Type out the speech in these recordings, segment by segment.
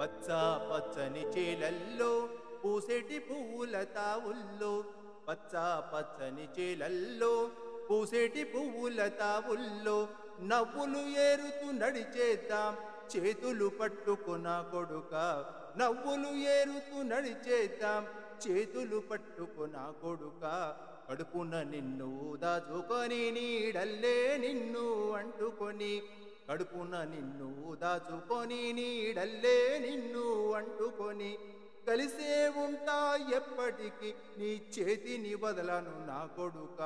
పచ్చ పచ్చని చేలల్లో పూసేటి పువ్వుల తావుల్లో పచ్చ పచ్చని చేలల్లో పూసేటి పువ్వుల తావుల్లో నవ్వులు ఏరుతూ నడిచేద్దాం చేతులు పట్టుకున్న కొడుక నవ్వులు ఏరుతూ నడిచేద్దాం చేతులు పట్టుకున్న కొడుక కడుపున నిన్ను దాచుకొని నీడల్లే నిన్ను అంటుకొని కడుపున నిన్ను దాచుకొని నీడల్లే నిన్ను అంటుకొని కలిసే ఉంటా ఎప్పటికీ నీ చేతిని వదలను నా కొడుక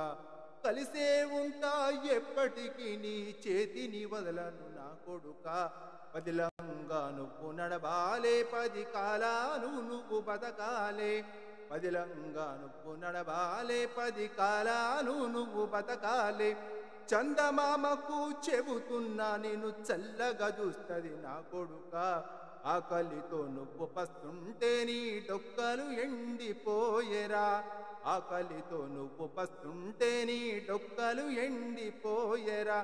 కలిసే ఉంటా ఎప్పటికీ నీ చేతిని వదలను నా కొడుక పదిలంగా నువ్వు నడవాలే 10 కాలాలు నువ్వు బతకాలే పదిలంగా నువ్వు నడవాలే 10 కాలాలు నువ్వు బతకాలే చందమామకు చెబుతున్నా నేను చల్లగా చూస్తుంది నా కొడుక ఆకలితో నువ్వు పస్తుంటే నీ డొక్కలు ఎండిపోయేరా ఆకలితో నువ్వు పస్తుంటే నీ డొక్కలు ఎండిపోయేరా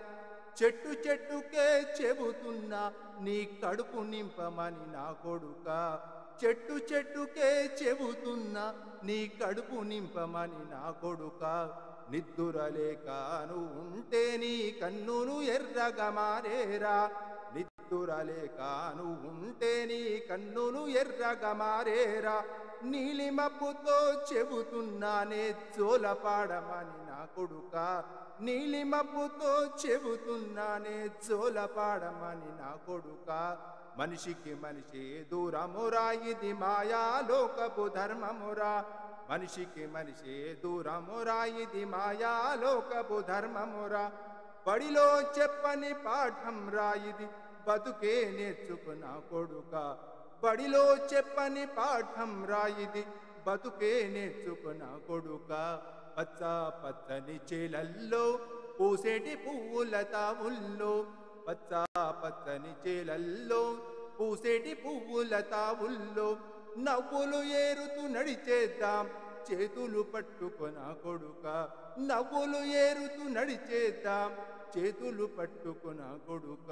చెట్టు చెట్టుకే చెబుతున్నా నీ కడుపు నింపమని నా కొడుక చెట్టు చెట్టుకే చెబుతున్నా నీ కడుపు నింపమని నా కొడుక నిద్దురలేక నువ్వు ఉంటే నీ కన్నును ఎర్రగా మారేరా నిద్దురలేక నువ్వు ఉంటే నీ కన్నును ఎర్రగా మారేరా నీలిమప్పుతో చెబుతున్నానే జోలపాడమని నా కొడుక నీలిమప్పుతో చెబుతున్నానే జోలపాడమని నా కొడుక మనిషికి మనిషి దూరమురా ఇది మాయాలోకపు ధర్మమురా మనిషికి మనిషి దూరమురా ఇది మాయాలోకపు ధర్మమురా బడిలో చెప్పని పాఠం రా ఇది బతుకే నేర్చుకున్న కొడుక బడిలో చెప్పని పాఠం రా ఇది బతుకే నేర్చుకున్న కొడుక పచ్చ పచ్చని చేలల్లో పూసేటి పువ్వుల తావుల్లో పచ్చ పచ్చని చేలల్లో పూసేటి పువ్వుల తావుల్లో నవ్వులు ఏరుతూ నడిచేద్దాం చేతులు పట్టుకొన కొడుక నవ్వులు ఏరుతూ నడిచేద్దాం చేతులు పట్టుకొన కొడుక